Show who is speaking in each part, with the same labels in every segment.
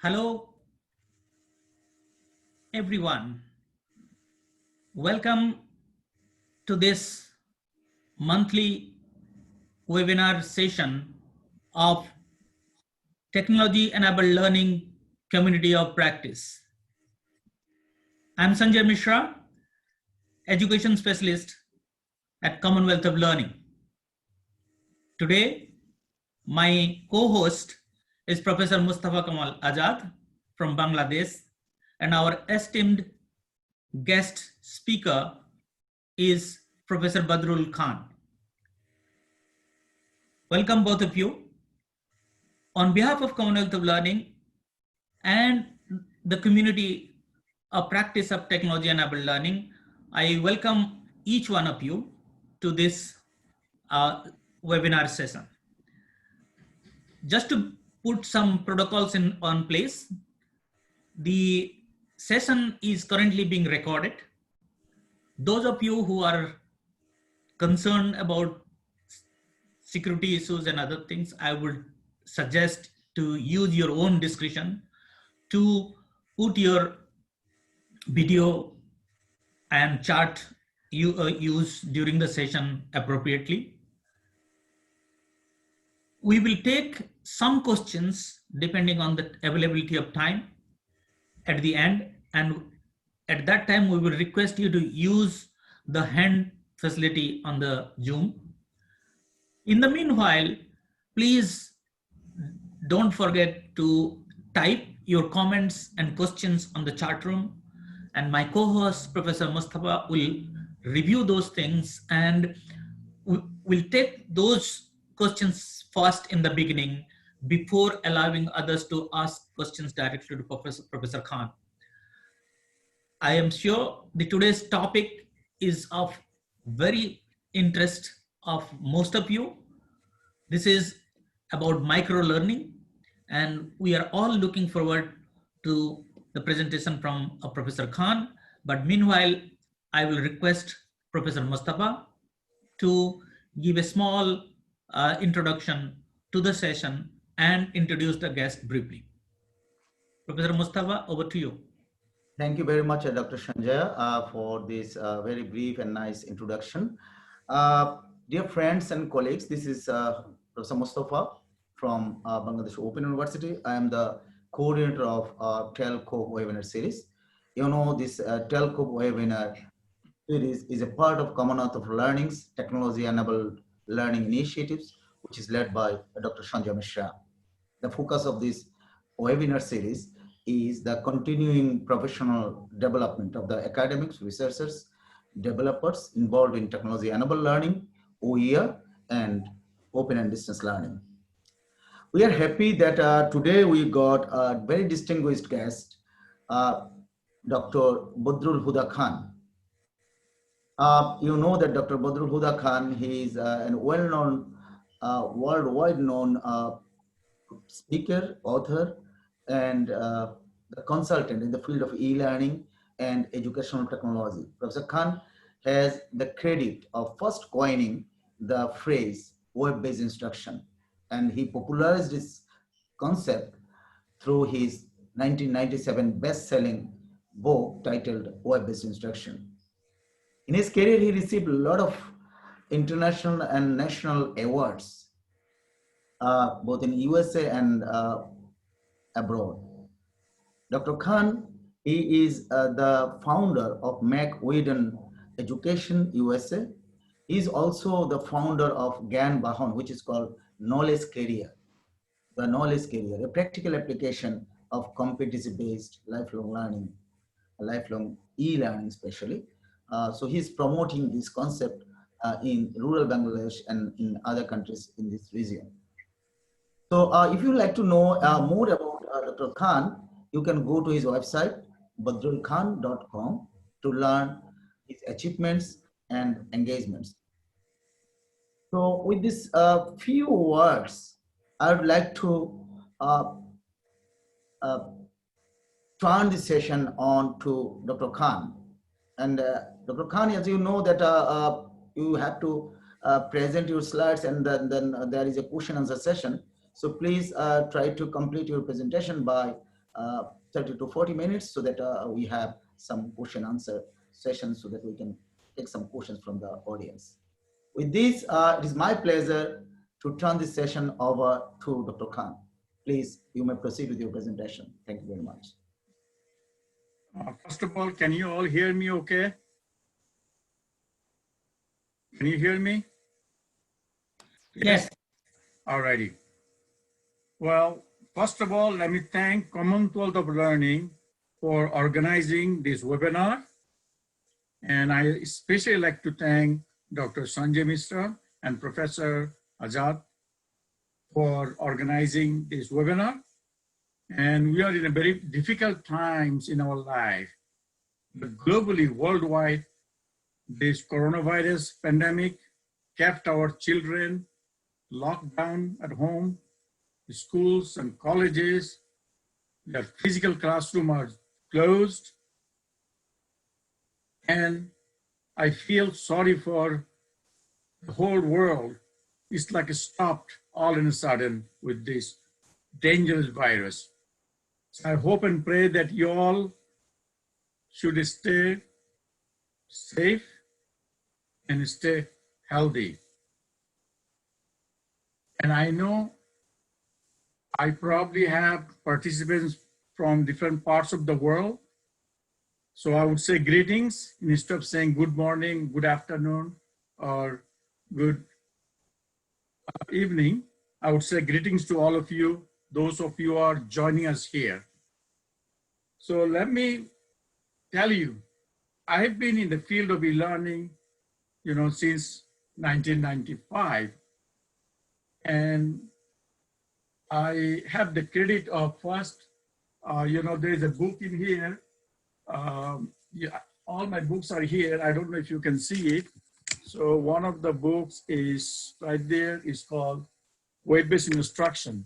Speaker 1: Hello, everyone. Welcome to this monthly webinar session of Technology-Enabled Learning Community of Practice. I'm Sanjay Mishra, Education Specialist at Commonwealth of Learning. Today, my co-host is Professor Mustafa Kamal Azad from Bangladesh, and our esteemed guest speaker is Professor Badrul Khan. Welcome both of you. On behalf of Commonwealth of Learning and the community of practice of technology-enabled learning, I welcome each one of you to this webinar session. Just to put some protocols on place, the session is currently being recorded. Those of you who are concerned about security issues and other things, I would suggest to use your own discretion to put your video and chat use during the session appropriately. We will take some questions depending on the availability of time at the end, and at that time we will request you to use the hand facility on the Zoom. In the meanwhile, please don't forget to type your comments and questions on the chat room, and my co-host Professor Mustafa will review those things, and we'll take those questions first in the beginning before allowing others to ask questions directly to Professor Khan. I am sure the today's topic is of very interest of most of you. This is about micro-learning, and we are all looking forward to the presentation from Professor Khan. But meanwhile, I will request Professor Mustafa to give a small introduction to the session and introduce the guest briefly. Professor Mustafa, over to you.
Speaker 2: Thank you very much, Dr. Sanjay, for this very brief and nice introduction. Dear friends and colleagues, this is Professor Mustafa from Bangladesh Open University. I am the coordinator of TELCOP webinar series. You know, this TELCOP webinar series is a part of Commonwealth of Learning's technology-enabled learning initiatives, which is led by Dr. Sanjay Mishra. The focus of this webinar series is the continuing professional development of the academics, researchers, developers involved in technology-enabled learning, OER, and open and distance learning. We are happy that today we got a very distinguished guest, Dr. Badrul Huda Khan. You know that Dr. Badrul Huda Khan, he is a well-known, worldwide known speaker, author, and a consultant in the field of e-learning and educational technology. Professor Khan has the credit of first coining the phrase web-based instruction, and he popularized this concept through his 1997 best-selling book titled Web-Based Instruction. In his career, he received a lot of international and national awards, both in USA and abroad. Dr. Khan, he is the founder of Mac-Whedon Education USA. He is also the founder of Gyan Bahon, which is called Knowledge Career. The Knowledge Career, a practical application of competency-based lifelong learning, lifelong e-learning especially. So he's promoting this concept in rural Bangladesh and in other countries in this region. So if you'd like to know more about Dr. Khan, you can go to his website, badrulkhan.com, to learn his achievements and engagements. So with these few words, I would like to turn this session on to Dr. Khan. And Dr. Khan, as you know that you have to present your slides, and then there is a question answer session. So please try to complete your presentation by 30 to 40 minutes so that we have some question answer sessions so that we can take some questions from the audience. With this, it is my pleasure to turn this session over to Dr. Khan. Please, you may proceed with your presentation. Thank you very much.
Speaker 3: First of all, can you all hear me okay? Can you hear me?
Speaker 1: Yes.
Speaker 3: Alrighty. Well, first of all, let me thank Commonwealth of Learning for organizing this webinar. And I especially like to thank Dr. Sanjay Mishra and Professor Azad for organizing this webinar. And we are in a very difficult times in our life. But globally, worldwide, this coronavirus pandemic kept our children locked down at home. The schools and colleges, their physical classrooms are closed. And I feel sorry for the whole world. It's like it stopped all in a sudden with this dangerous virus. So I hope and pray that you all should stay safe and stay healthy. And I know I probably have participants from different parts of the world. So I would say greetings instead of saying good morning, good afternoon, or good evening. I would say greetings to all of you, those of you who are joining us here. So let me tell you, I have been in the field of e-learning, since 1995. And I have the credit of first, there is a book in here. Yeah, all my books are here. I don't know if you can see it. So one of the books is right there, is called Web-Based Instruction.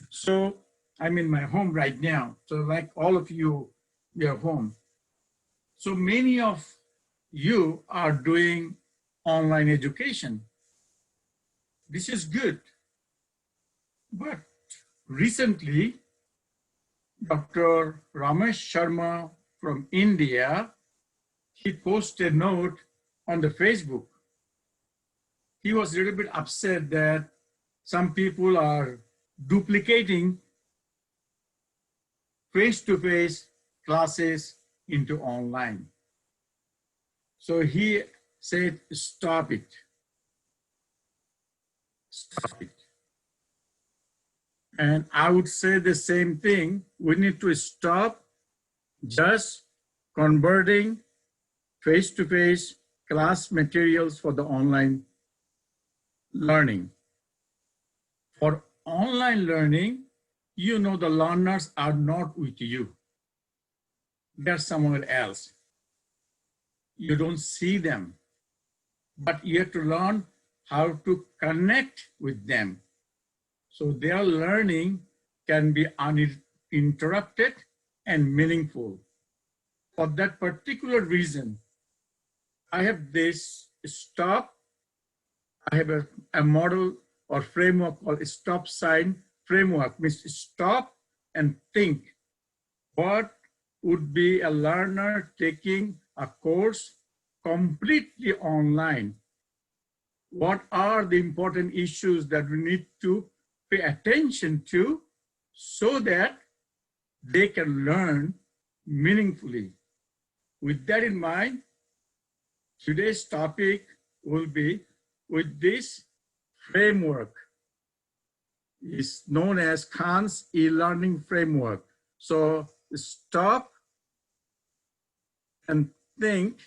Speaker 3: So I'm in my home right now. So like all of you, we are home. So many of you are doing online education. This is good. But recently, Dr. Ramesh Sharma from India, he posted a note on the Facebook. He was a little bit upset that some people are duplicating face-to-face classes into online. So he said, stop it. Stop it. And I would say the same thing. We need to stop just converting face-to-face class materials for the online learning. For online learning, the learners are not with you. They're somewhere else. You don't see them, but you have to learn how to connect with them. So their learning can be uninterrupted and meaningful. For that particular reason, I have this stop. I have a model or framework called stop sign framework, means stop and think. What would be a learner taking a course completely online? What are the important issues that we need to pay attention to so that they can learn meaningfully? With that in mind, today's topic will be with this framework. It's known as Khan's e-learning framework. So stop and think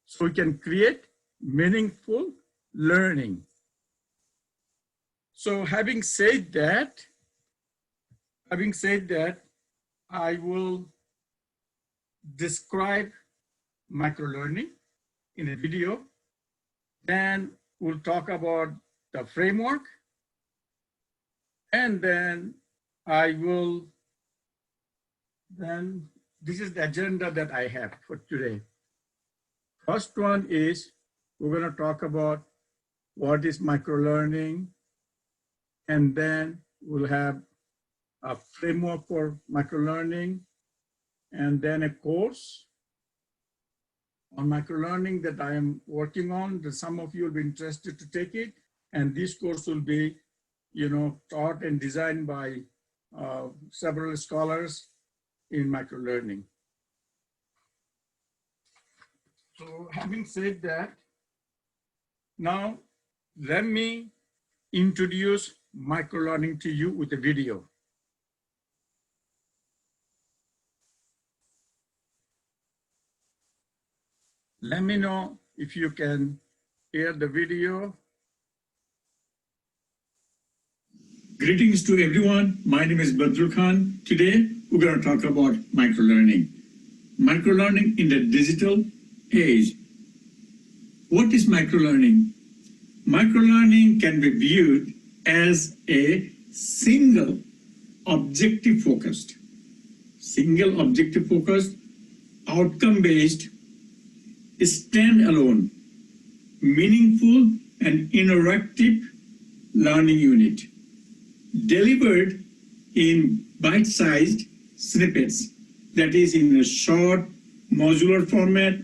Speaker 3: so we can create meaningful learning. So having said that, I will describe microlearning in a video. Then we'll talk about the framework. And then this is the agenda that I have for today. First one is we're going to talk about what is microlearning, and then we'll have a framework for microlearning, and then a course on microlearning that I am working on, that some of you will be interested to take it. And this course will be, taught and designed by several scholars in microlearning. So having said that, now let me introduce microlearning to you with a video. Let me know if you can hear the video. Greetings to everyone. My name is Badrul Khan. Today, we're going to talk about microlearning. Microlearning in the digital age. What is microlearning? Microlearning can be viewed as a single objective focused, outcome-based, standalone, meaningful and interactive learning unit delivered in bite-sized snippets, that is in a short modular format,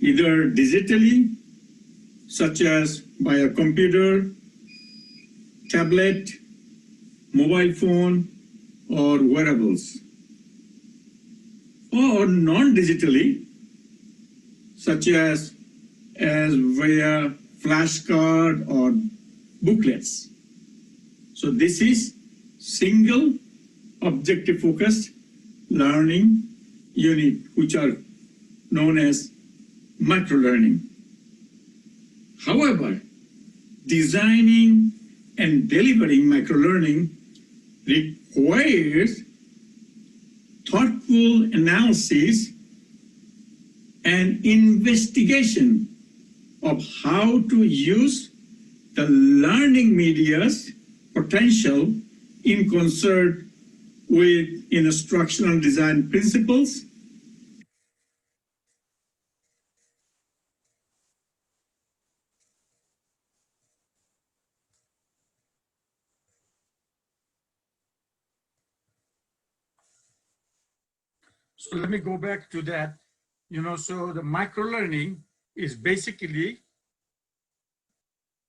Speaker 3: either digitally, such as by a computer, tablet, mobile phone, or wearables, or non-digitally, such as via flashcard or booklets. So this is single objective focused learning unit, which are known as microlearning. However, designing and delivering microlearning requires thoughtful analysis and investigation of how to use the learning media's potential in concert with instructional design principles . So let me go back to that. So the microlearning is basically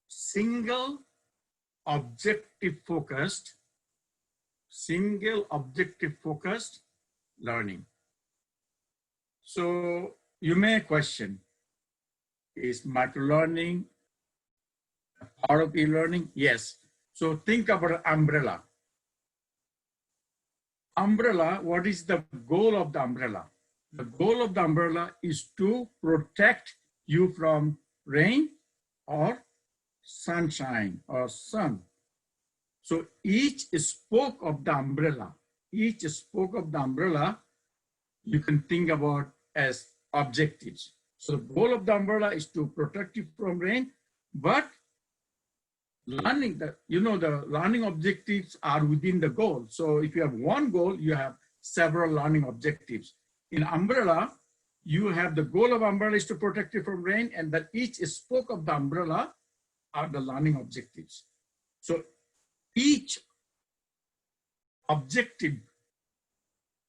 Speaker 3: single objective focused learning. So you may question, is microlearning a part of e-learning? Yes. So think about an umbrella. What is the goal of the umbrella? The goal of the umbrella is to protect you from rain or sunshine or sun. So each spoke of the umbrella, you can think about as objectives. So the goal of the umbrella is to protect you from rain, but learning, the learning objectives are within the goal. So if you have one goal, you have several learning objectives. In umbrella, you have the goal of umbrella is to protect you from rain, and that each spoke of the umbrella are the learning objectives. So each objective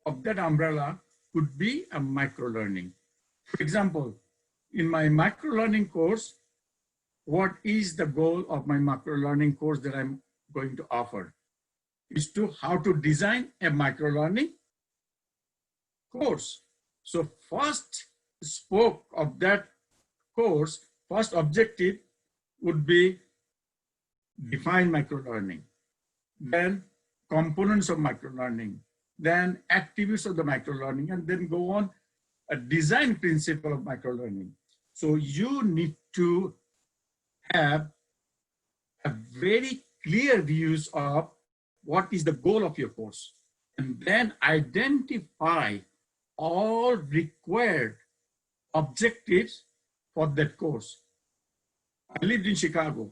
Speaker 3: of that umbrella could be a microlearning. For example, in my microlearning course, what is the goal of my microlearning course that I'm going to offer? Is to how to design a microlearning course. So first spoke of that course, first objective would be define microlearning, then components of microlearning, then activities of the microlearning, and then go on a design principle of microlearning. So you need to have a very clear views of what is the goal of your course, and then identify all required objectives for that course. I lived in Chicago,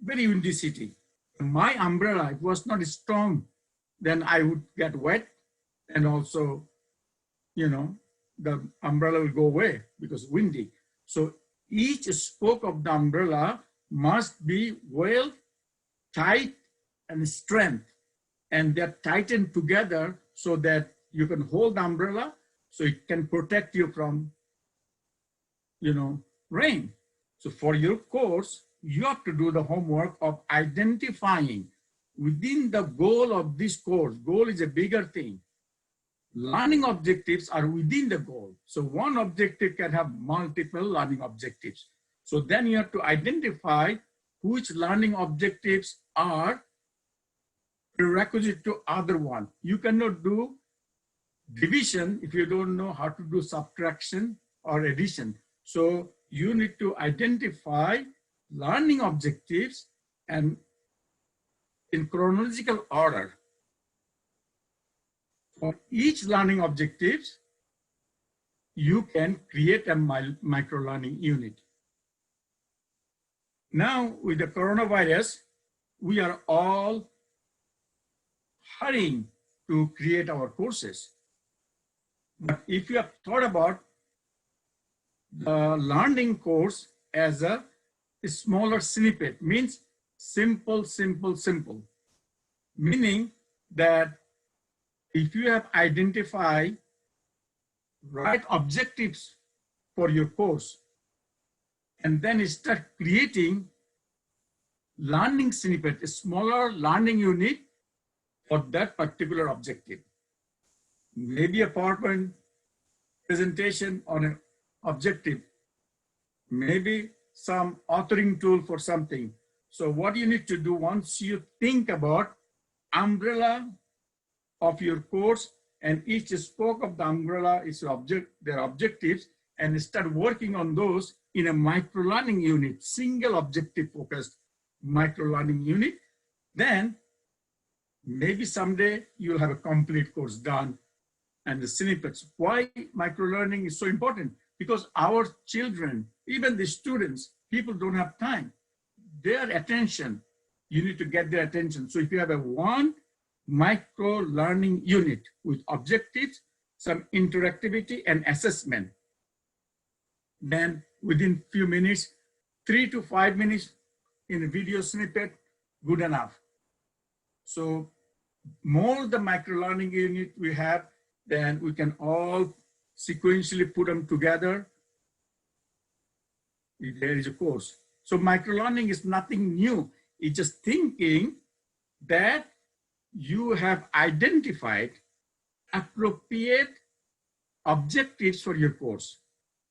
Speaker 3: very windy city. My umbrella, it was not strong, then I would get wet, and also, the umbrella will go away because windy. So each spoke of the umbrella must be well tight and strength. and they're tightened together so that you can hold the umbrella so it can protect you from, rain. So for your course, you have to do the homework of identifying within the goal of this course. Goal is a bigger thing. Learning objectives are within the goal. So one objective can have multiple learning objectives. So then you have to identify which learning objectives are prerequisite to other one. You cannot do division if you don't know how to do subtraction or addition. So you need to identify learning objectives and in chronological order. For each learning objectives, you can create a micro-learning unit. Now, with the coronavirus, we are all hurrying to create our courses. But if you have thought about the learning course as a smaller snippet, means simple, simple, simple. Meaning that if you have identified right objectives for your course, and then start creating learning snippet, a smaller learning unit for that particular objective. Maybe a PowerPoint presentation on an objective, maybe some authoring tool for something. So what you need to do once you think about umbrella of your course and each spoke of the umbrella is their objectives, and start working on those in a micro-learning unit, single objective focused micro-learning unit, then maybe someday you'll have a complete course done. And the snippets. Why micro-learning is so important? Because our children, even the students, people don't have time. Their attention, you need to get their attention. So if you have a one micro-learning unit with objectives, some interactivity and assessment, then within few minutes, 3 to 5 minutes in a video snippet, good enough. So more the micro-learning unit we have, then we can all sequentially put them together. There is a course. So micro-learning is nothing new. It's just thinking that you have identified appropriate objectives for your course.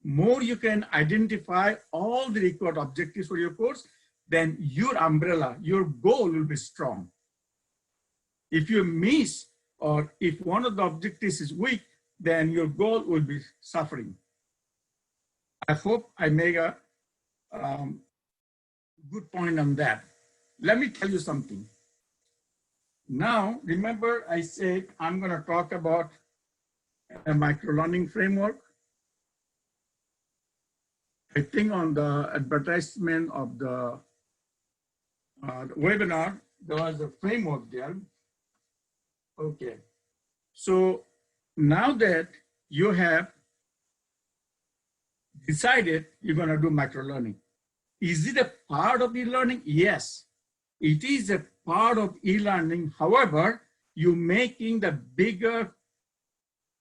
Speaker 3: More you can identify all the required objectives for your course, then your umbrella, your goal will be strong. If you miss, or if one of the objectives is weak, then your goal will be suffering. I hope I make a good point on that. Let me tell you something. Now, remember I said I'm going to talk about a micro-learning framework. I think on the advertisement of the webinar, there was a framework there. Okay. So now that you have decided you're going to do micro-learning, is it a part of e-learning? Yes, it is a part of e-learning. However, you're making the bigger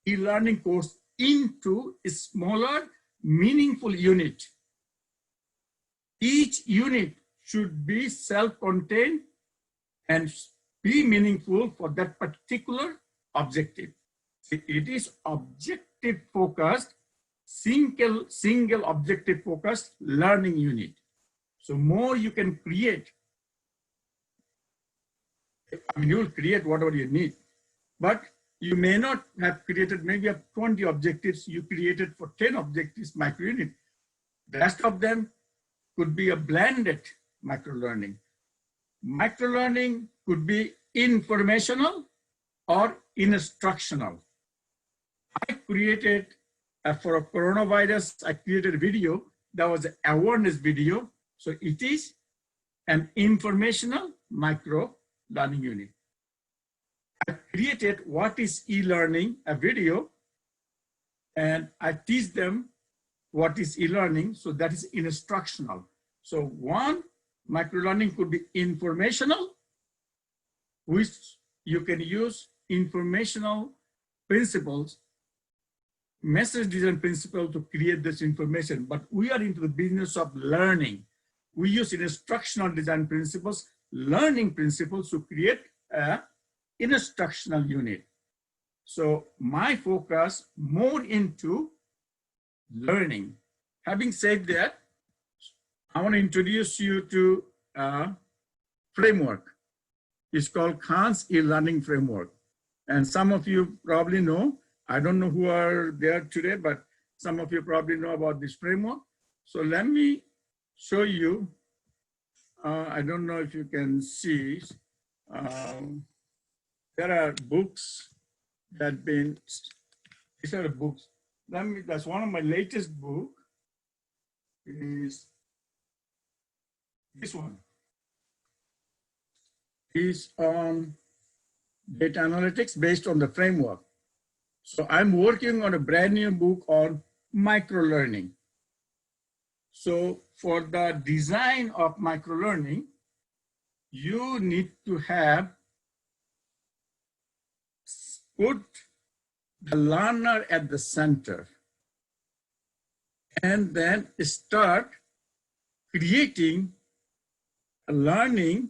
Speaker 3: e-learning course into a smaller, meaningful unit. Each unit should be self-contained and be meaningful for that particular objective. It is objective focused, single objective focused learning unit. So more you can create, I mean, you will create whatever you need, but you may not have created, maybe have 20 objectives, you created for 10 objectives micro unit. The rest of them could be a blended micro-learning. Micro-learning could be informational or instructional. I created, for a coronavirus, I created a video that was an awareness video. So it is an informational micro-learning unit. I created what is e-learning, a video, and I teach them what is e-learning, so that is instructional. So one micro-learning could be informational, which you can use informational principles, message design principle to create this information. But we are into the business of learning. We use instructional design principles, learning principles to create an instructional unit. So my focus more into learning. Having said that, I want to introduce you to a framework. It's called Khan's e-learning framework. And some of you probably know, I don't know who are there today, but some of you probably know about this framework. So let me show you. I don't know if you can see. There are books that been, these are the books. That's one of my latest book is this one. Is on data analytics based on the framework. So I'm working on a brand new book on microlearning. So for the design of microlearning, you need to have put the learner at the center and then start creating a learning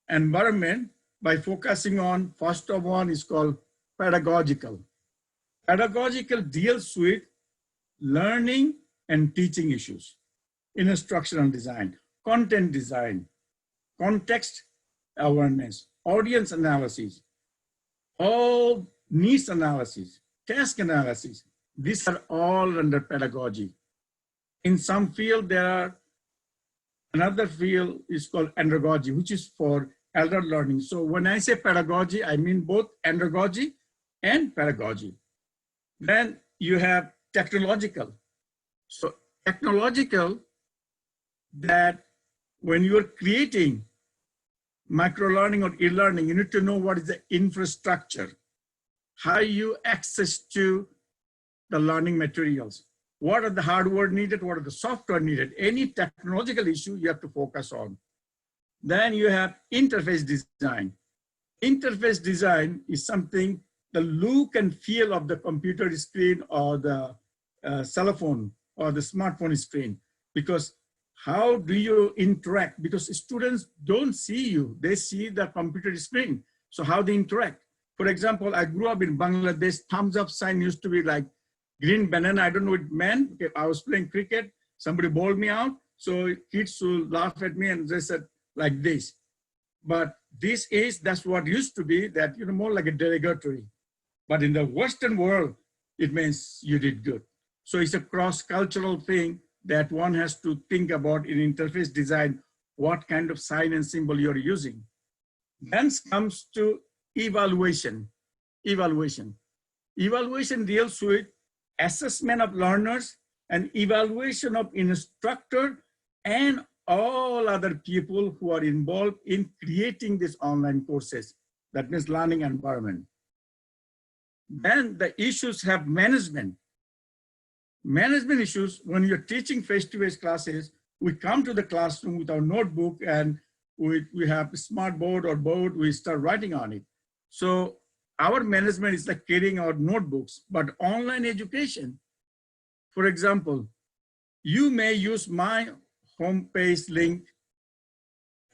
Speaker 3: environment by focusing on, first of all, is called pedagogical. Pedagogical deals with learning and teaching issues, instructional design, content design, context awareness, audience analysis, all needs analysis, task analysis. These are all under pedagogy. In some field, there are another field is called andragogy, which is for elder learning. So when I say pedagogy, I mean both andragogy and pedagogy. Then you have technological. So technological, that when you're creating microlearning or e-learning, you need to know what is the infrastructure, how you access to the learning materials. What are the hardware needed? What are the software needed? Any technological issue you have to focus on. Then you have interface design. Interface design is something, the look and feel of the computer screen or the cell phone or the smartphone screen. Because how do you interact? Because students don't see you, they see the computer screen. So how they interact? For example, I grew up in Bangladesh, thumbs up sign used to be like green banana, I don't know what it meant. Okay, I was playing cricket, somebody bowled me out, so kids will laugh at me and they said like this. But this is, that's what used to be, that, you know, more like a derogatory. But in the Western world, it means you did good. So it's a cross-cultural thing that one has to think about in interface design, what kind of sign and symbol you're using. Then comes to evaluation. Evaluation deals with assessment of learners and evaluation of instructor and all other people who are involved in creating these online courses. That means learning environment. Then the issues have management. Management issues, when you're teaching face-to-face classes, we come to the classroom with our notebook and we have a smart board or board, we start writing on it. So our management is like carrying our notebooks, but online education, for example, you may use my homepage link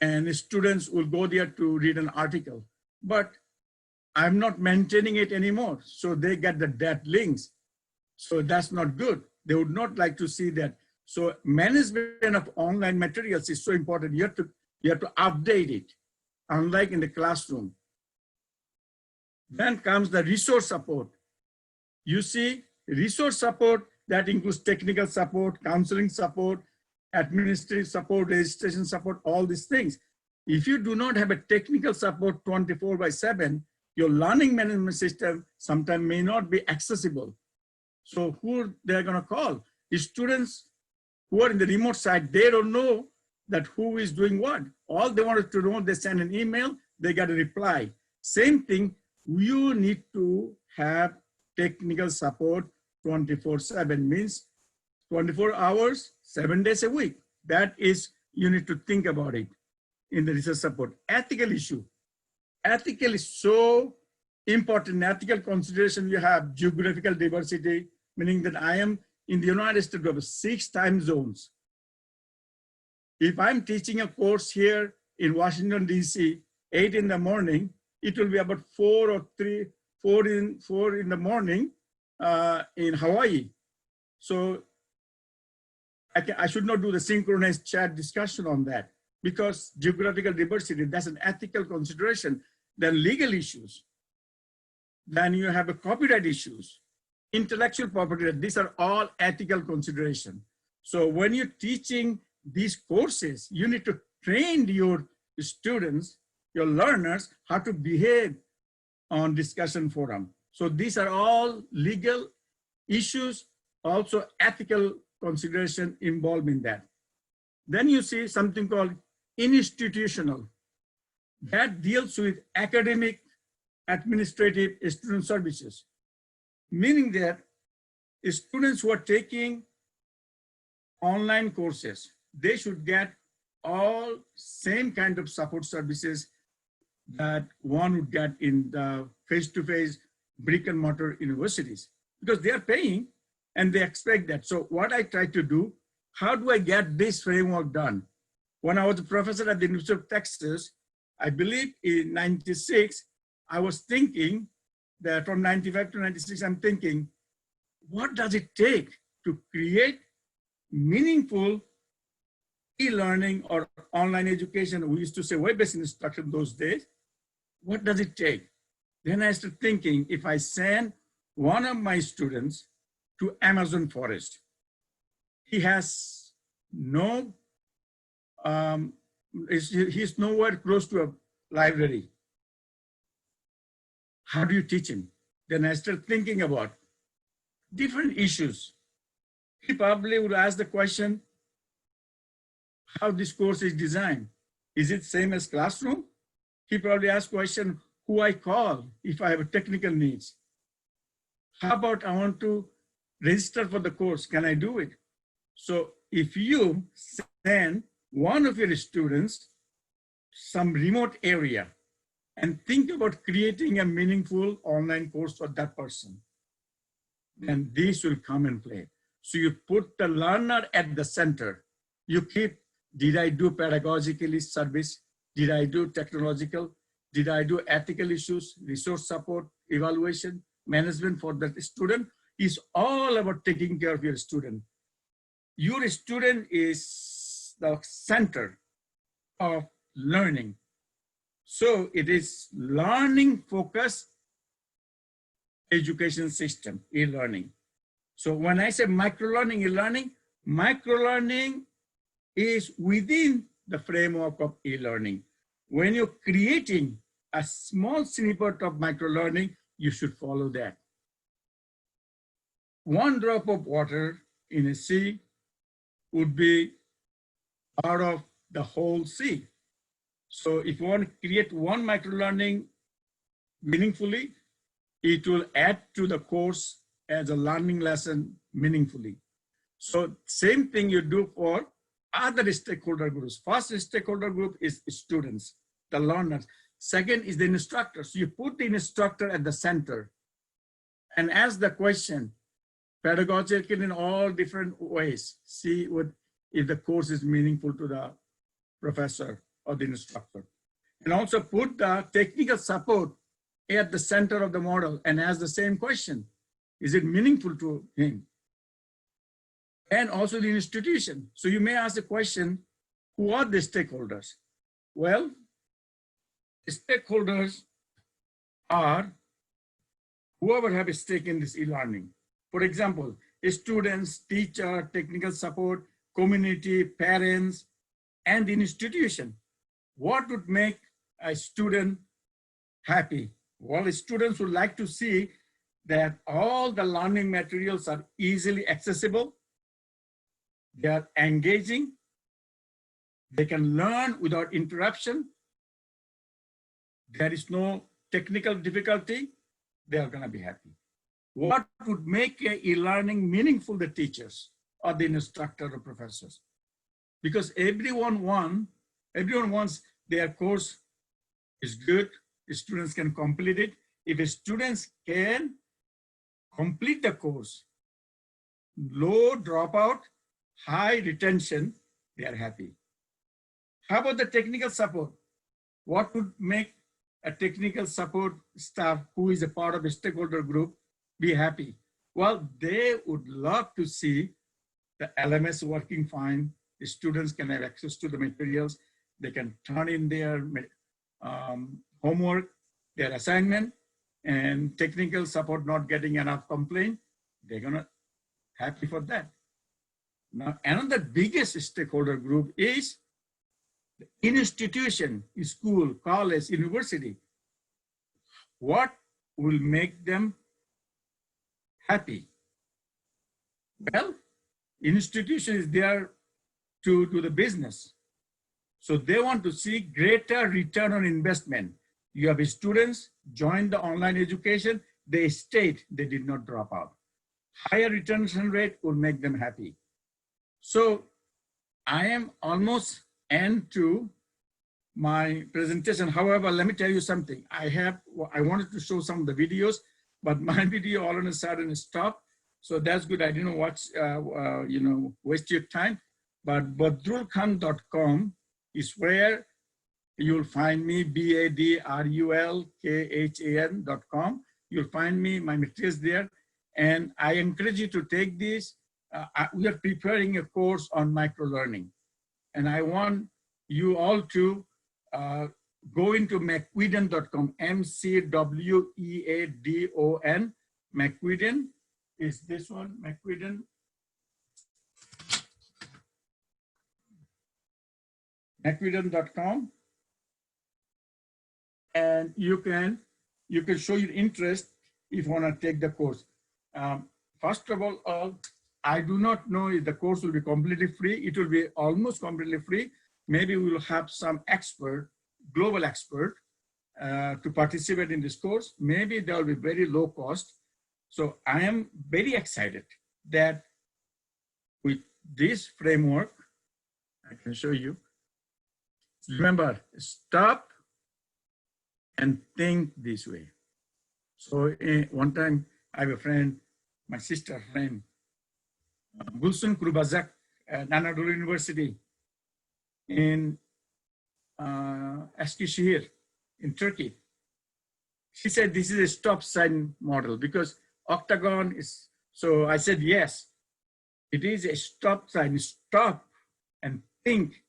Speaker 3: and students will go there to read an article, but I'm not maintaining it anymore. So they get the dead links. So that's not good. They would not like to see that. So management of online materials is so important. You have to update it, unlike in the classroom. Then comes the resource support. You see, resource support, that includes technical support, counseling support, administrative support, registration support, all these things. If you do not have a technical support 24/7, your learning management system sometimes may not be accessible. So who they're gonna call? The students who are in the remote side, they don't know that who is doing what. All they wanted to know, they send an email, they get a reply. Same thing, you need to have technical support 24/7, means 24 hours, 7 days a week. That is, you need to think about it in the research support. Ethical issue. ethical is so important. Ethical consideration, you have geographical diversity, meaning that I am in the United States of 6 time zones. If I'm teaching a course here in Washington, DC, 8 in the morning, it will be about 4 in the morning in Hawaii. So I should not do the synchronized chat discussion on that, because geographical diversity, that's an ethical consideration. Then legal issues. Then you have a copyright issues, intellectual property. These are all ethical consideration. So when you're teaching these courses, you need to train your students, your learners, how to behave on discussion forum. So these are all legal issues, also ethical consideration involved in that. Then you see something called institutional. That deals with academic, administrative, student services, meaning that students who are taking online courses, they should get all same kind of support services that one would get in the face-to-face brick and mortar universities, because they are paying and they expect that. So what I try to do, how do I get this framework done? When I was a professor at the University of Texas, I believe in 96, I was thinking that from 95 to 96, I'm thinking, what does it take to create meaningful e-learning or online education? We used to say web-based instruction those days. What does it take? Then I started thinking, if I send one of my students to Amazon forest, he has no, he's nowhere close to a library. How do you teach him? Then I started thinking about different issues. He probably would ask the question, how this course is designed. Is it same as classroom? He probably asked question, who I call if I have technical needs. How about I want to register for the course, can I do it? So if you send one of your students some remote area and think about creating a meaningful online course for that person, then this will come and play. So you put the learner at the center. You keep, did I do pedagogically service? Did I do technological? Did I do ethical issues, resource support, evaluation, management for the student? Is all about taking care of your student. Your student is the center of learning. So it is learning focused education system, e-learning. So when I say microlearning, e-learning, microlearning is within the framework of e-learning. When you're creating a small snippet of microlearning, you should follow that. One drop of water in a sea would be part of the whole sea. So if you want to create one microlearning meaningfully, it will add to the course as a learning lesson meaningfully. So same thing you do for other stakeholder groups. First stakeholder group is students, the learners. Second is the instructors. You put the instructor at the center and ask the question, pedagogical in all different ways. See what if the course is meaningful to the professor or the instructor. And also put the technical support at the center of the model and ask the same question. Is it meaningful to him? And also the institution. So you may ask the question, who are the stakeholders? Well, the stakeholders are whoever have a stake in this e-learning. For example, students, teacher, technical support, community, parents, and the institution. What would make a student happy? Well, students would like to see that all the learning materials are easily accessible, they are engaging, they can learn without interruption, there is no technical difficulty, they are going to be happy. What would make e-learning meaningful to the teachers or the instructor or professors? Because everyone wants their course is good, students can complete it. If students can complete the course, low dropout, high retention, they are happy. How about the technical support? What would make a technical support staff who is a part of a stakeholder group be happy? Well, they would love to see the LMS working fine. The students can have access to the materials. They can turn in their homework, their assignment, and technical support not getting enough complaint. They're gonna happy for that. Now, another biggest stakeholder group is the institution, school, college, university. What will make them happy? Well, institution is there to do the business. So they want to see greater return on investment. You have students join the online education, they stayed, they did not drop out. Higher retention rate will make them happy. So I am almost end to my presentation. However, let me tell you something. I wanted to show some of the videos, but my video all of a sudden stopped. So that's good. I didn't watch, waste your time. But badrulkhan.com is where you'll find me, badrulkhan.com. You'll find me, my materials there. And I encourage you to take this. We are preparing a course on microlearning. And I want you all to go into mcweedon.com, MCWEADON. McWeedon is this one, McWeedon. mcweedon.com, and you can show your interest if you want to take the course. First of all, I do not know if the course will be completely free. It will be almost completely free. Maybe we will have some expert, global expert, to participate in this course. Maybe there will be very low cost. So I am very excited that with this framework, I can show you. Remember, stop and think this way. So one time I have a friend, my sister friend, Gulsun Kurubazak at Anadolu University in Eskişehir in Turkey. She said this is a stop sign model because octagon is, so I said yes, it is a stop sign, stop and think,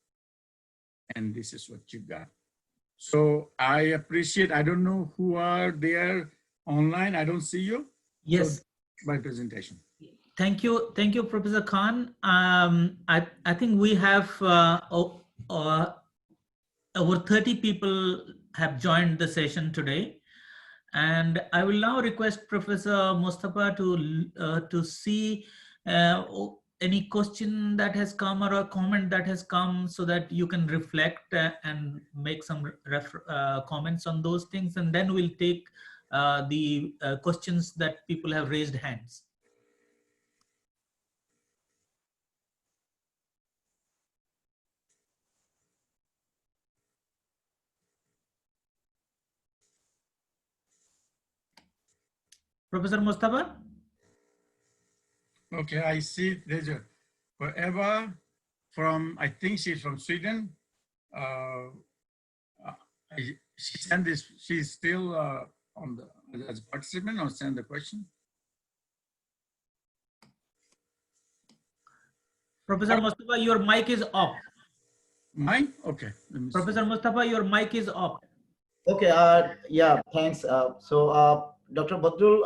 Speaker 3: and this is what you got. So I appreciate, I don't know who are there online, I don't see you.
Speaker 1: Yes.
Speaker 3: So my presentation.
Speaker 1: Thank you, Professor Khan. I think we have over 30 people have joined the session today, and I will now request Professor Mustafa to see any question that has come or a comment that has come, so that you can reflect and make some comments on those things, and then we'll take the questions that people have raised hands. Professor Mustafa?
Speaker 3: Okay, I see there's a forever from, I think she's from Sweden. She sent this, she's still on the, as a participant, or send the question?
Speaker 1: Professor Mustafa, your mic is off.
Speaker 3: Mine? Okay.
Speaker 1: Professor Mustafa, your mic is off.
Speaker 2: Okay, yeah, thanks. Dr. Badrul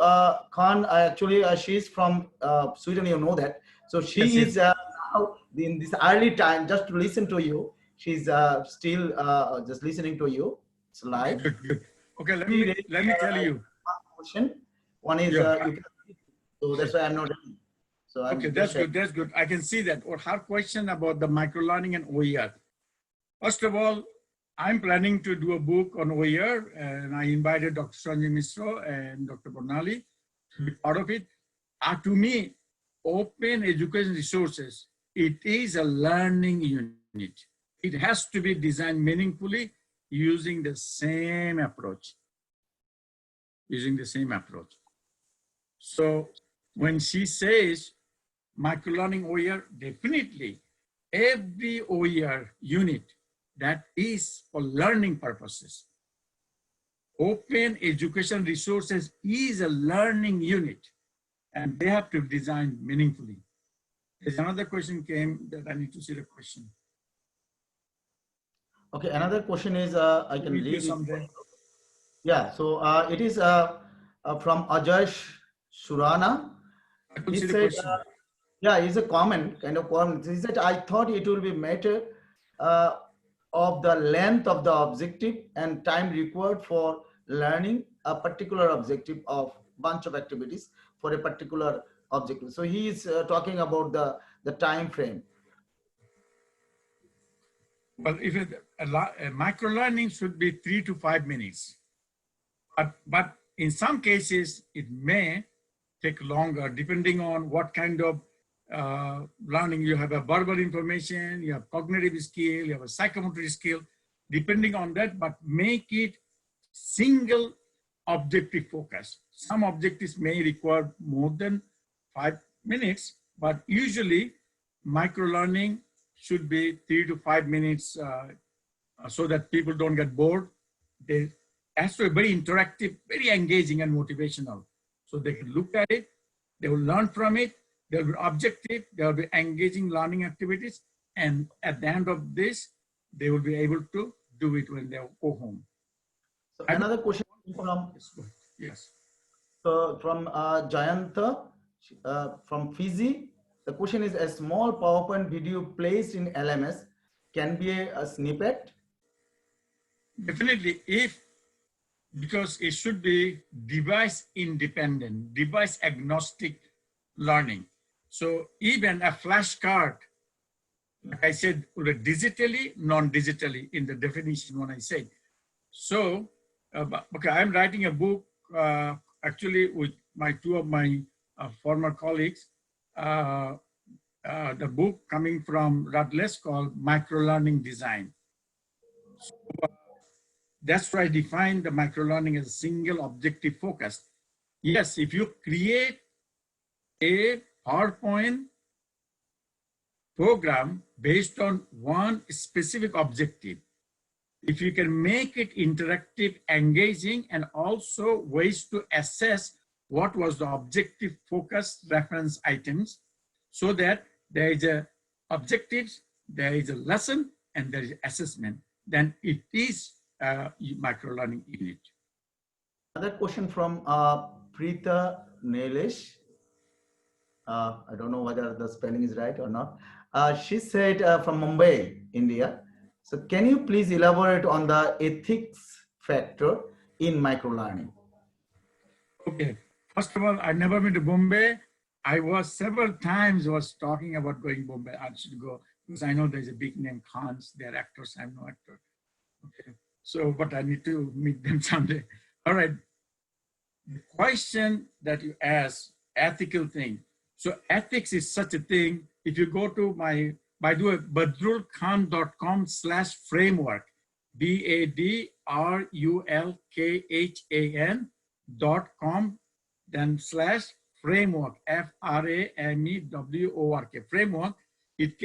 Speaker 2: Khan, actually, she's from Sweden, you know that. So she
Speaker 3: Yes,
Speaker 2: is now in this early time just to listen to you. She's still just listening to you. It's live.
Speaker 3: Good, good. Okay, let me tell you.
Speaker 2: One is,
Speaker 3: Yeah.
Speaker 2: so that's why I'm not. So
Speaker 3: Okay, that's good, that's good. I can see that. Or her question about the microlearning and OER. First of all, I'm planning to do a book on OER, and I invited Dr. Sanjay Misro and Dr. Bornali to be part of it. To me, open education resources, it is a learning unit. It has to be designed meaningfully using the same approach. using the same approach. So when she says microlearning OER, definitely every OER unit that is for learning purposes. Open education resources is a learning unit, and they have to design meaningfully. There's another question came that I need to see the question.
Speaker 2: Okay, another question is, I can read it.
Speaker 3: Someday.
Speaker 2: Yeah, so it is from Ajay Surana.
Speaker 3: I can
Speaker 2: He
Speaker 3: see the
Speaker 2: said,
Speaker 3: question.
Speaker 2: yeah, it's a comment, kind of comment. He said, I thought it will be matter uh, of the length of the objective and time required for learning a particular objective of bunch of activities for a particular objective. So he is talking about the time frame.
Speaker 3: Well, if a microlearning should be 3 to 5 minutes, but in some cases it may take longer depending on what kind of learning. You have a verbal information, you have cognitive skill, you have a psychomotor skill, depending on that, but make it single objective focus. Some objectives may require more than 5 minutes, but usually microlearning should be 3 to 5 minutes so that people don't get bored. They has to be very interactive, very engaging and motivational. So they can look at it, they will learn from it, there will be objective, there will be engaging learning activities, and at the end of this, they will be able to do it when they go home.
Speaker 2: So another question from,
Speaker 3: yes.
Speaker 2: So from Jayanta from Fiji. The question is, a small PowerPoint video placed in LMS can be a snippet?
Speaker 3: Definitely, because it should be device independent, device agnostic learning. So even a flashcard, like I said, digitally, non-digitally in the definition when I said. So, okay, I'm writing a book actually with two of my former colleagues. The book coming from Radless called Microlearning Design. So, that's why I define the microlearning as a single objective focus. Yes, if you create a PowerPoint program based on one specific objective, if you can make it interactive, engaging, and also ways to assess what was the objective focus reference items, so that there is a objectives, there is a lesson, and there is assessment, then it is a microlearning unit.
Speaker 2: Another question from Preeta Nelesh. I don't know whether the spelling is right or not. She said from Mumbai, India. So can you please elaborate on the ethics factor in microlearning?
Speaker 3: Okay, first of all, I never been to Bombay. I was several times talking about going to Bombay. I should go because I know there's a big name Khans. They're actors. I'm no actor. Okay, so but I need to meet them someday. All right. The question that you asked, ethical thing. So ethics is such a thing. If you go to my, by the way, badrulkhan.com/framework, BADRULKHAN.com, then /framework, FRAMEWORK, framework. It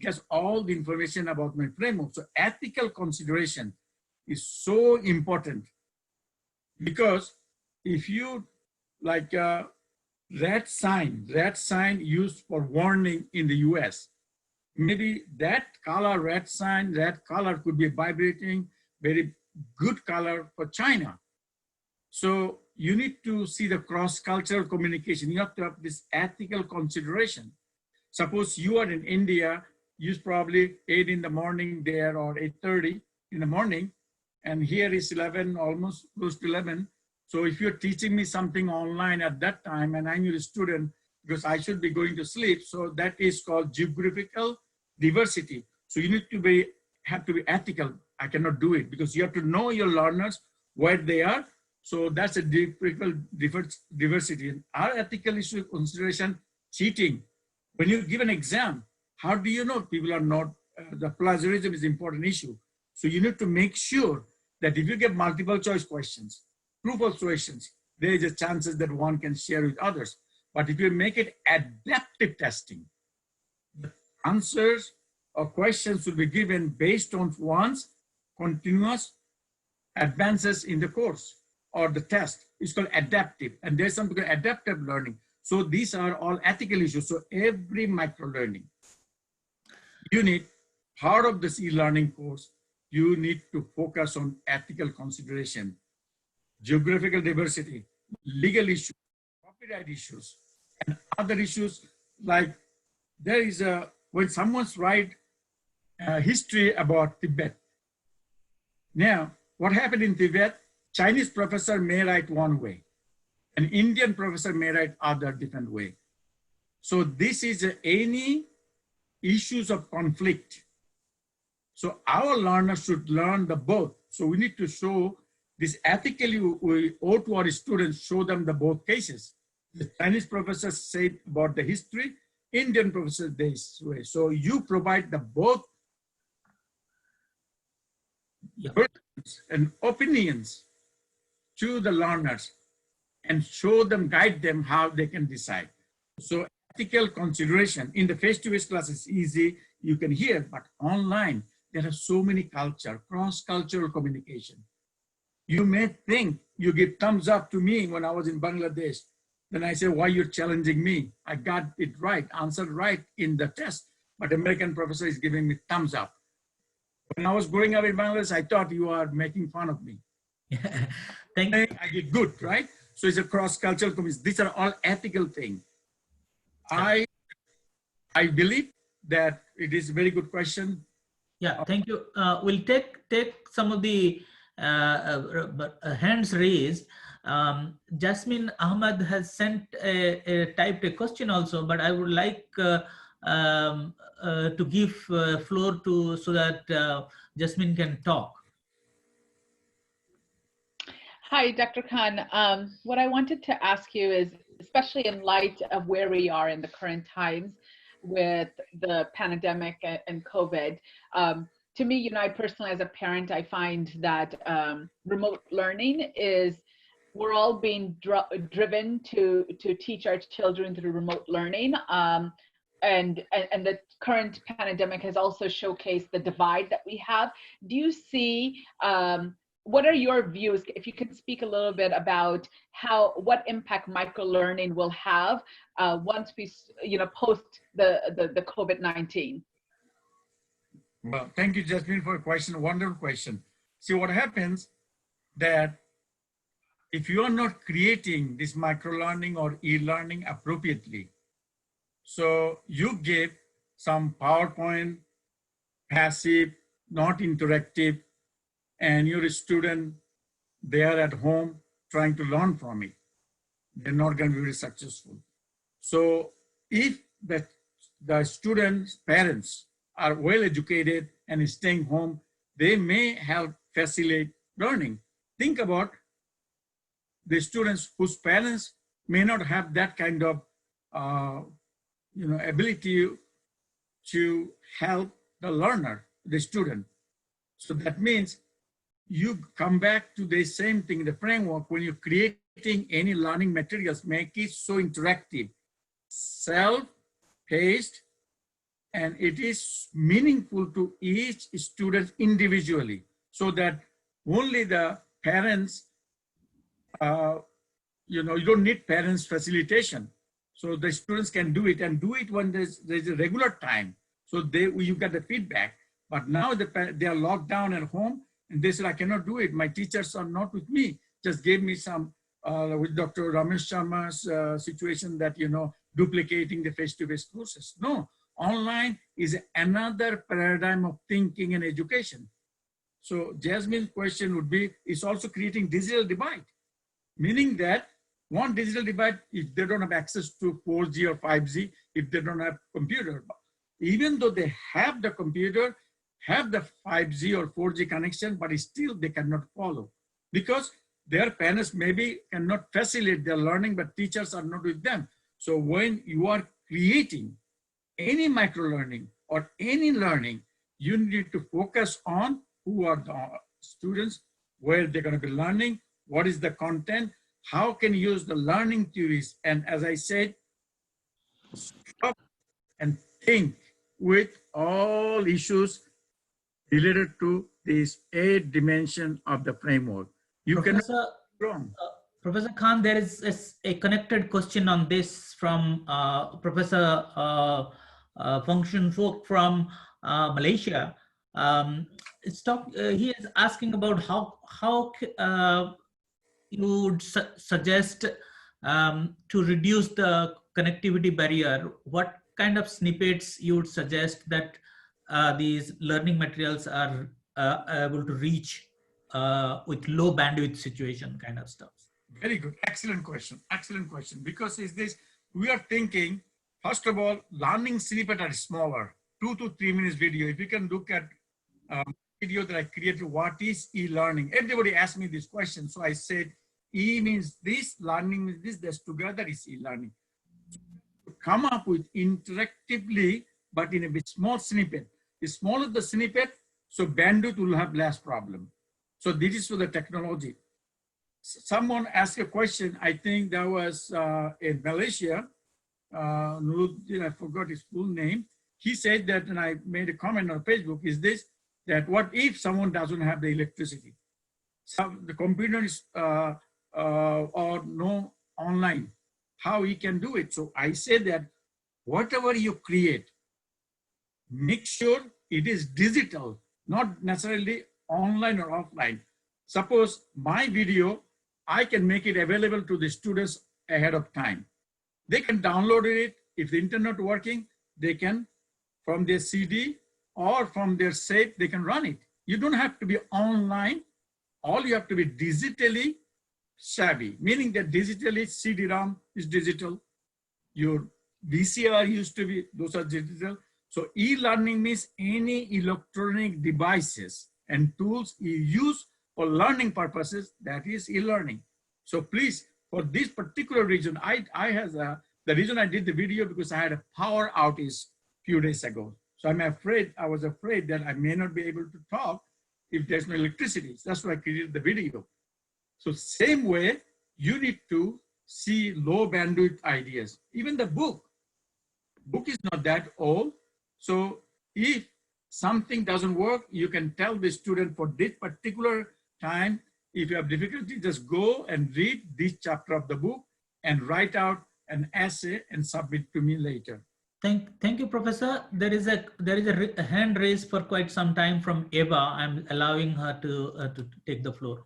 Speaker 3: gets all the information about my framework. So ethical consideration is so important, because if you like red sign used for warning in the US, maybe that color, red color could be vibrating, very good color for China. So you need to see the cross-cultural communication. You have to have this ethical consideration. Suppose you are in India, it's probably 8 in the morning there or 8:30 in the morning, and here is 11, almost close to 11. So if you're teaching me something online at that time and I'm your student, because I should be going to sleep, so that is called geographical diversity. So you need to have to be ethical. I cannot do it because you have to know your learners, where they are. So that's a geographical diversity. And our ethical issue consideration, cheating. When you give an exam, how do you know people are not, the plagiarism is an important issue. So you need to make sure that if you get multiple choice questions, proof of solutions, there is a chances that one can share with others. But if you make it adaptive testing, the answers or questions will be given based on one's continuous advances in the course or the test. It's called adaptive, and there's something called adaptive learning. So these are all ethical issues. So every micro-learning unit, part of this e-learning course, you need to focus on ethical consideration, geographical diversity, legal issues, copyright issues, and other issues. Like there is when someone's write history about Tibet. Now, what happened in Tibet, Chinese professor may write one way, an Indian professor may write other different way. So this is any issues of conflict. So our learners should learn the both. So we need to show this ethically, we owe to our students, show them the both cases. The Chinese professors said about the history, Indian professors this way. So you provide the both and opinions to the learners and show them, guide them how they can decide. So ethical consideration in the face-to-face class is easy, you can hear, but online, there are so many culture, cross-cultural communication. You may think you give thumbs up to me when I was in Bangladesh. Then I say, why you're challenging me? I got it right, answered right in the test, but American professor is giving me thumbs up. When I was growing up in Bangladesh, I thought you are making fun of me.
Speaker 1: Thank you.
Speaker 3: I did good, right? So it's a cross-cultural community. These are all ethical things. I believe that it is a very good question.
Speaker 1: Yeah, thank you. We'll take some of the hands raised. Jasmine Ahmad has sent typed a question also, but I would like to give floor to so that Jasmine can talk.
Speaker 4: Hi, Dr. Khan. What I wanted to ask you is, especially in light of where we are in the current times with the pandemic and COVID, to me, you know, I personally as a parent, I find that remote learning is, we're all being driven to teach our children through remote learning. And the current pandemic has also showcased the divide that we have. Do you see, what are your views, if you could speak a little bit about what impact microlearning will have once we, you know, post the COVID-19?
Speaker 3: Well, thank you, Jasmine, for a question, wonderful question. See what happens that if you are not creating this microlearning or e-learning appropriately, so you give some PowerPoint, passive, not interactive, and you're a student, they are at home trying to learn from it. They're not going to be very successful. So if the students' parents are well educated and staying home, they may help facilitate learning. Think about the students whose parents may not have that kind of ability to help the learner, the student. So that means you come back to the same thing, the framework, when you're creating any learning materials, make it so interactive, self-paced, and it is meaningful to each student individually, so that only the parents, you don't need parents facilitation. So the students can do it, and do it when there's a regular time. So you get the feedback. But now they are locked down at home, and they said, I cannot do it. My teachers are not with me. Just gave me some, with Dr. Ramesh Sharma's situation that, duplicating the face-to-face courses. No, online is another paradigm of thinking and education. So Jasmine's question would be, it's also creating digital divide, meaning that one digital divide, if they don't have access to 4G or 5G, if they don't have computer, even though they have the computer, have the 5G or 4G connection, but still they cannot follow because their parents maybe cannot facilitate their learning, but teachers are not with them. So when you are creating any micro-learning or any learning, you need to focus on who are the students, where they're going to be learning, what is the content, how can you use the learning theories, and as I said, stop and think with all issues related to this 8 dimension of the framework. You cannot go wrong.
Speaker 1: Professor Khan, there is a connected question on this from Professor Function Folk from Malaysia. He is asking about how you would suggest to reduce the connectivity barrier. What kind of snippets you would suggest that these learning materials are able to reach with low bandwidth situation kind of stuff?
Speaker 3: Very good. Excellent question. Excellent question. Because is this, we are thinking, first of all, learning snippet are smaller, 2 to 3 minutes video. If you can look at video that I created, what is e-learning? Everybody asked me this question. So I said, E means this, learning means this together is e-learning. Come up with interactively, but in a bit small snippet. The smaller the snippet, so bandwidth will have less problem. So this is for the technology. Someone asked a question, I think that was in Malaysia, Nuruddin, I forgot his full name. He said that, and I made a comment on Facebook, is this, that what if someone doesn't have the electricity? So the computer is, or no online, how he can do it? So I say that whatever you create, make sure it is digital, not necessarily online or offline. Suppose my video, I can make it available to the students ahead of time. They can download it. If the internet working, they can, from their CD or from their safe, they can run it. You don't have to be online. All you have to be digitally savvy, meaning that digitally CD-ROM is digital. Your VCR used to be, those are digital. So e-learning means any electronic devices and tools you use for learning purposes, that is e-learning. So please, for this particular reason, the reason I did the video because I had a power outage a few days ago. So I was afraid that I may not be able to talk if there's no electricity. That's why I created the video. So same way, you need to see low bandwidth ideas. Even the book is not that old. So if something doesn't work, you can tell the student for this particular time, if you have difficulty, just go and read this chapter of the book and write out an essay and submit to me later.
Speaker 1: Thank you, Professor. There is a hand raised for quite some time from Eva. I'm allowing her to take the floor.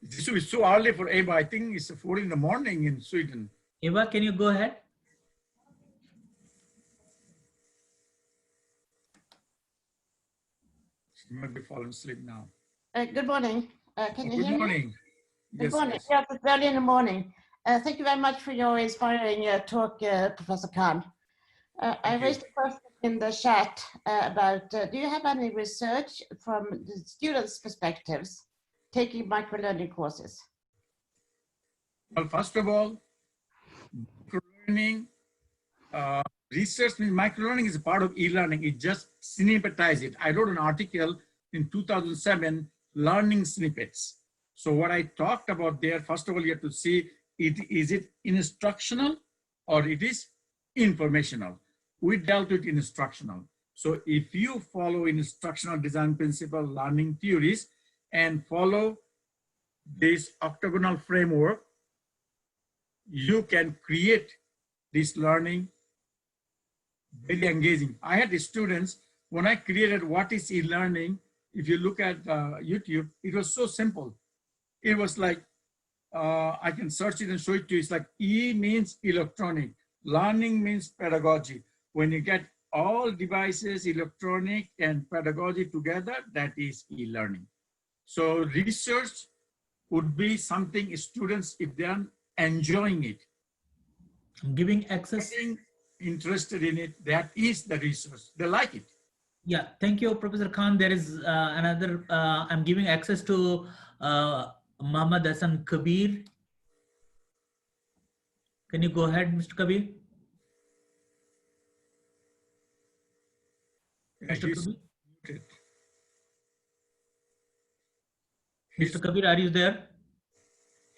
Speaker 3: This is so early for Eva. I think it's 4 in the morning in Sweden.
Speaker 1: Eva, can you go ahead?
Speaker 3: She might be falling asleep now.
Speaker 5: Good morning. Can you hear me?
Speaker 3: Good morning.
Speaker 5: Good morning. Yes, it's early in the morning. Thank you very much for your inspiring talk, Professor Khan. I raised a question in the chat about, do you have any research from the students' perspectives taking microlearning courses?
Speaker 3: Well, first of all, microlearning, research means microlearning is a part of e-learning. It just snippetizes it. I wrote an article in 2007, Learning Snippets. So what I talked about there, first of all, you have to see, is it instructional or it is informational? We dealt with instructional. So if you follow instructional design principle, learning theories, and follow this octagonal framework, you can create this learning very engaging. I had students, when I created what is e-learning, if you look at YouTube, it was so simple. It was like, I can search it and show it to you. It's like E means electronic, learning means pedagogy. When you get all devices, electronic and pedagogy together, that is e-learning. So research would be something students, if they're enjoying it,
Speaker 1: Giving access.
Speaker 3: getting interested in it, that is the research. They like it.
Speaker 1: Yeah, thank you, Professor Khan. There is another, I'm giving access to Muhammad Hassan Kabir. Can you go ahead, Mr. Kabir? Mr. Kabir? Mr. Kabir, are you there?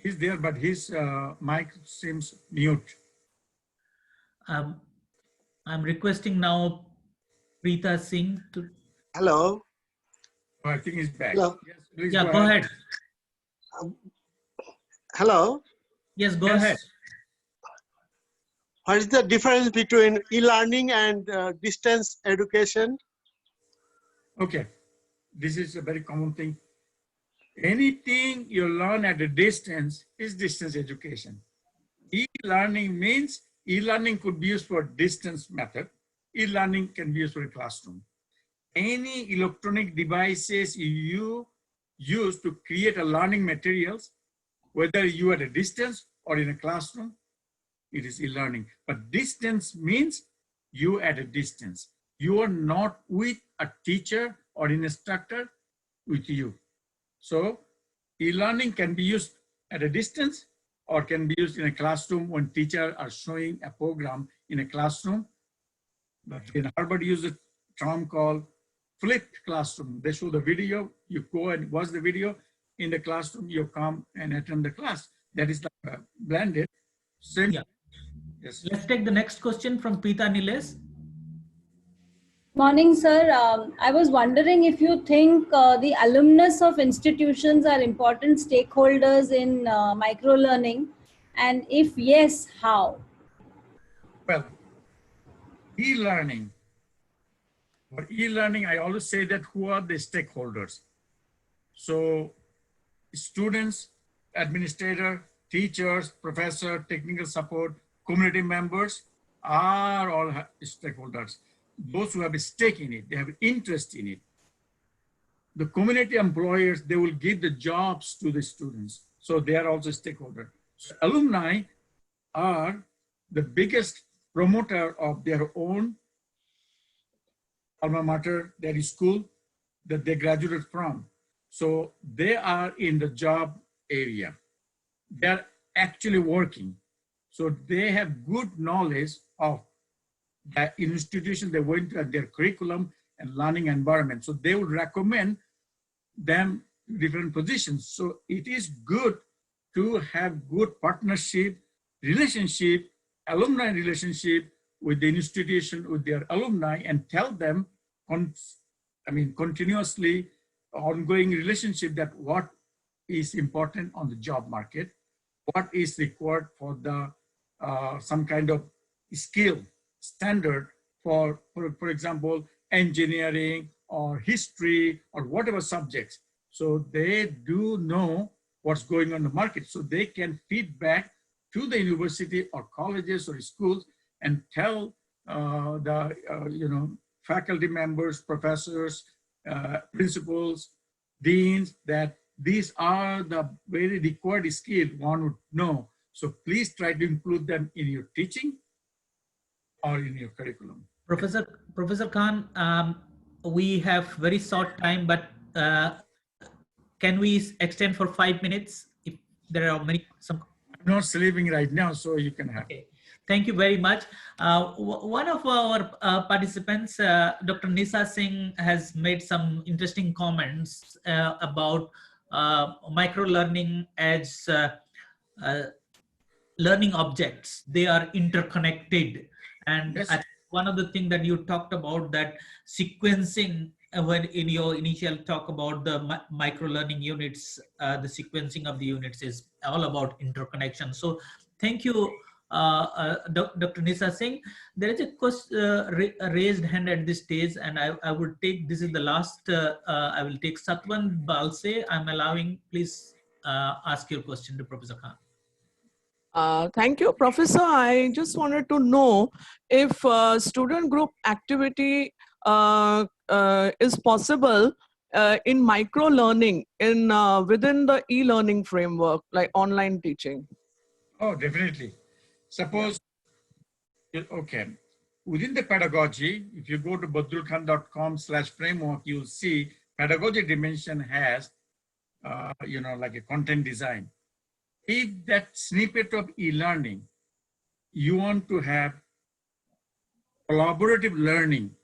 Speaker 3: He's there, but his mic seems mute.
Speaker 1: I'm requesting now Preeta Singh to.
Speaker 6: Hello.
Speaker 3: Oh, I think he's back.
Speaker 6: Hello.
Speaker 3: Yes, please
Speaker 1: Yeah, go ahead.
Speaker 6: Hello.
Speaker 1: Yes, go ahead.
Speaker 6: What is the difference between e-learning and distance education?
Speaker 3: Okay, this is a very common thing. Anything you learn at a distance is distance education. E-learning means e-learning could be used for distance method. E-learning can be used for a classroom. Any electronic devices you use to create a learning materials, whether you at a distance or in a classroom, it is e-learning. But distance means you at a distance. You are not with a teacher or an instructor with you. So e-learning can be used at a distance or can be used in a classroom when teachers are showing a program in a classroom. But in Harvard use a term called flipped classroom. They show the video, you go and watch the video. In the classroom, you come and attend the class. That is like blended. Same.
Speaker 1: Yeah.
Speaker 3: Yes.
Speaker 1: Let's take the next question from Preeta Niles.
Speaker 7: Morning, sir. I was wondering if you think the alumnus of institutions are important stakeholders in microlearning, and if yes, how?
Speaker 3: Well, e-learning. For e-learning, I always say that who are the stakeholders? So students, administrator, teachers, professor, technical support, community members are all stakeholders. Those who have a stake in it, they have interest in it. The community employers, they will give the jobs to the students. So they are also stakeholders. So alumni are the biggest promoter of their own alma mater, their school that they graduated from. So they are in the job area. They're actually working. So they have good knowledge of the institution they went to and their curriculum and learning environment. So they would recommend them different positions. So it is good to have good partnership, relationship, alumni relationship with the institution, with their alumni, and tell them, continuously ongoing relationship that what is important on the job market, what is required for the some kind of skill standard for example, engineering or history or whatever subjects. So they do know what's going on in the market. So they can feed back to the university or colleges or schools and tell faculty members, professors, principals, deans that these are the very required skills one would know. So please try to include them in your teaching or in your curriculum.
Speaker 1: Professor Khan, we have very short time, but can we extend for 5 minutes if there are some?
Speaker 3: I'm not sleeping right now, so you can have.
Speaker 1: Okay. Thank you very much. One of our participants, Dr. Nisa Singh, has made some interesting comments about microlearning as learning objects. They are interconnected. And
Speaker 3: Yes.
Speaker 1: I think one of the things that you talked about, that sequencing, when in your initial talk about the microlearning units, the sequencing of the units is all about interconnection. So thank you, Dr. Nisa Singh. There is a raised hand at this stage, and I would take, this is the last, I will take Satwan Balse. I'm allowing, please ask your question to Professor Khan.
Speaker 8: Thank you, Professor. I just wanted to know if student group activity is possible in micro-learning within the e-learning framework, like online teaching.
Speaker 3: Oh, definitely. Suppose, okay, within the pedagogy, if you go to badrulkhan.com/framework, you'll see pedagogy dimension has, like a content design. If that snippet of e-learning, you want to have collaborative learning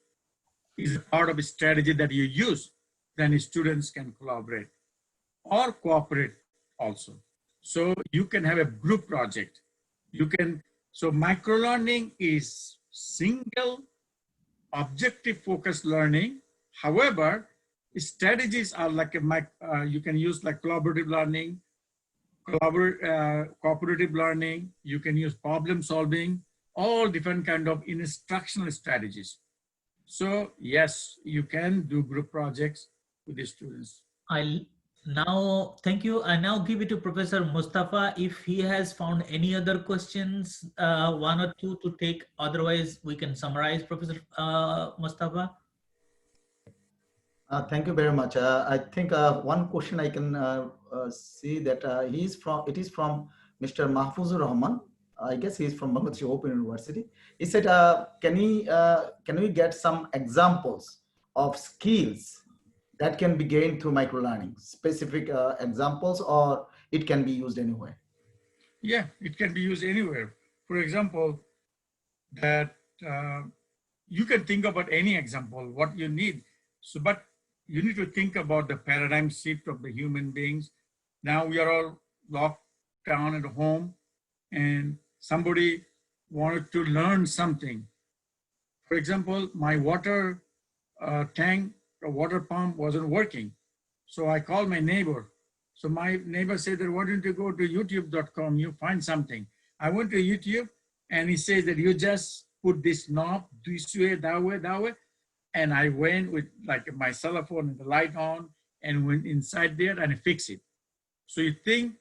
Speaker 3: is a part of a strategy that you use, then students can collaborate or cooperate also. So you can have a group project. So microlearning is single objective focused learning. However, strategies are like you can use like collaborative learning, cooperative learning. You can use problem solving, all different kind of instructional strategies. So yes, you can do group projects with the students.
Speaker 1: Thank you. I now give it to Professor Mustafa if he has found any other questions, one or two to take. Otherwise, we can summarize, Professor Mustafa.
Speaker 2: Thank you very much. I think one question I can see that it is from Mr. Mahfuzur Rahman. I guess he is from Bangladesh Open University. He said, can we get some examples of skills that can be gained through microlearning? Specific examples, or it can be used anywhere?
Speaker 3: Yeah, it can be used anywhere. For example, that you can think about any example, what you need. So, but you need to think about the paradigm shift of the human beings. Now we are all locked down at home, and somebody wanted to learn something. For example, my water tank, the water pump wasn't working. So I called my neighbor. So my neighbor said that, why don't you go to youtube.com, you find something. I went to YouTube, and he says that you just put this knob this way, that way, that way. And I went with like my cell phone and the light on and went inside there and I fixed it. So you think,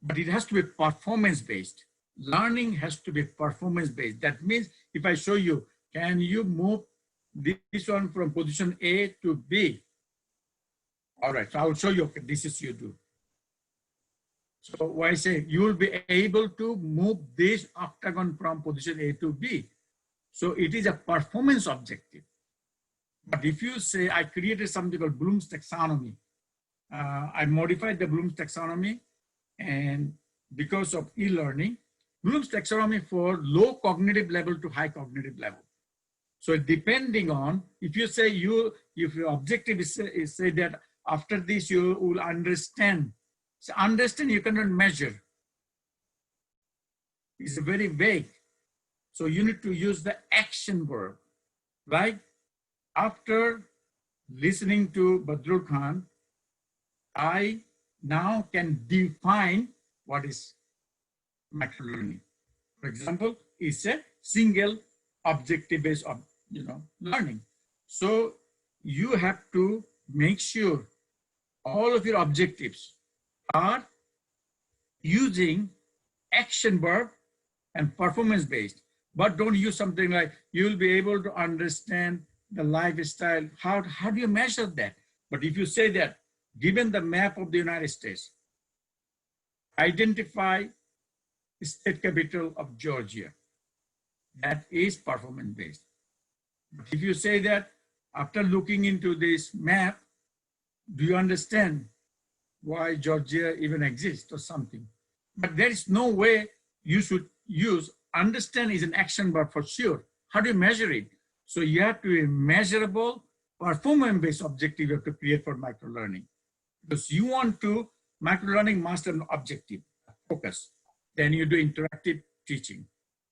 Speaker 3: but it has to be performance-based. Learning has to be performance-based. That means if I show you, can you move this one from position A to B? All right, so I will show you, okay, this is you do. So why I say you will be able to move this octagon from position A to B. So it is a performance objective. But if you say, I created something called Bloom's taxonomy, I modified the Bloom's taxonomy, and because of e-learning, Bloom's taxonomy for low cognitive level to high cognitive level. So depending on, if you say if your objective is say that after this you will understand. So understand you cannot measure. It's very vague. So you need to use the action verb, right? After listening to Badrul Khan, I now can define what is microlearning. For example, it's a single objective-based learning. So you have to make sure all of your objectives are using action verb and performance-based, but don't use something like you'll be able to understand the lifestyle. How do you measure that? But if you say that, given the map of the United States, identify the state capital of Georgia, that is performance-based. If you say that, after looking into this map, do you understand why Georgia even exists or something? But there is no way you should use, understand is an action verb for sure. How do you measure it? So you have to be measurable, performance-based objective you have to create for microlearning. Because you want to, microlearning must have an objective, focus. Then you do interactive teaching.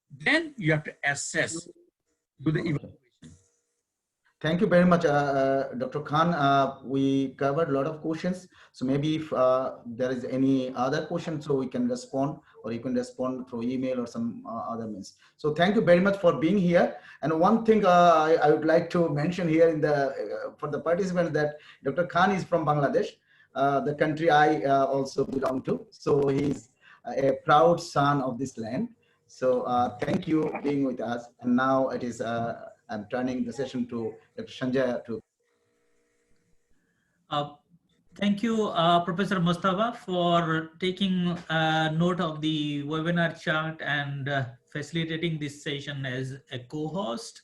Speaker 3: Then you have to assess, do the evaluation.
Speaker 2: Thank you very much, Dr. Khan. We covered a lot of questions. So maybe if there is any other question, so we can respond, or you can respond through email or some other means. So thank you very much for being here. And one thing I would like to mention here for the participants that Dr. Khan is from Bangladesh, the country I also belong to. So he's a proud son of this land. So thank you for being with us. And now it is, I'm turning the session to Dr. Sanjay to.
Speaker 1: Thank you, Professor Mustafa, for taking note of the webinar chart and facilitating this session as a co-host.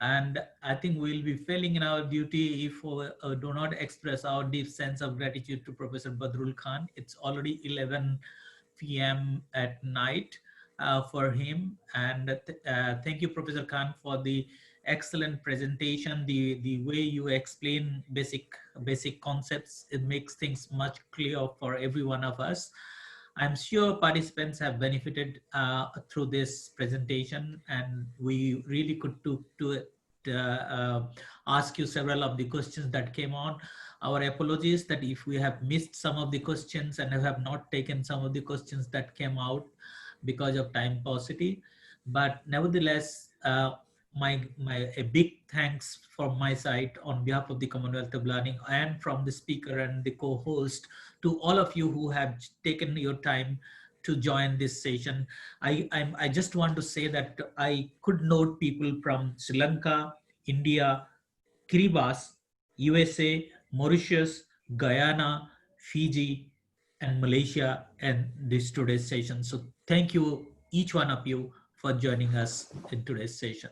Speaker 1: And I think we'll be failing in our duty if we do not express our deep sense of gratitude to Professor Badrul Khan. It's already 11 p.m. at night for him. And thank you, Professor Khan, for the excellent presentation. The way you explain basic concepts, it makes things much clearer for every one of us. I'm sure participants have benefited through this presentation, and we really could ask you several of the questions that came on. Our apologies that if we have missed some of the questions and have not taken some of the questions that came out because of time paucity, but nevertheless, a big thanks from my side on behalf of the Commonwealth of Learning and from the speaker and the co-host to all of you who have taken your time to join this session. I just want to say that I could note people from Sri Lanka, India, Kiribati, USA, Mauritius, Guyana, Fiji, and Malaysia and this today's session. So thank you, each one of you, for joining us in today's session.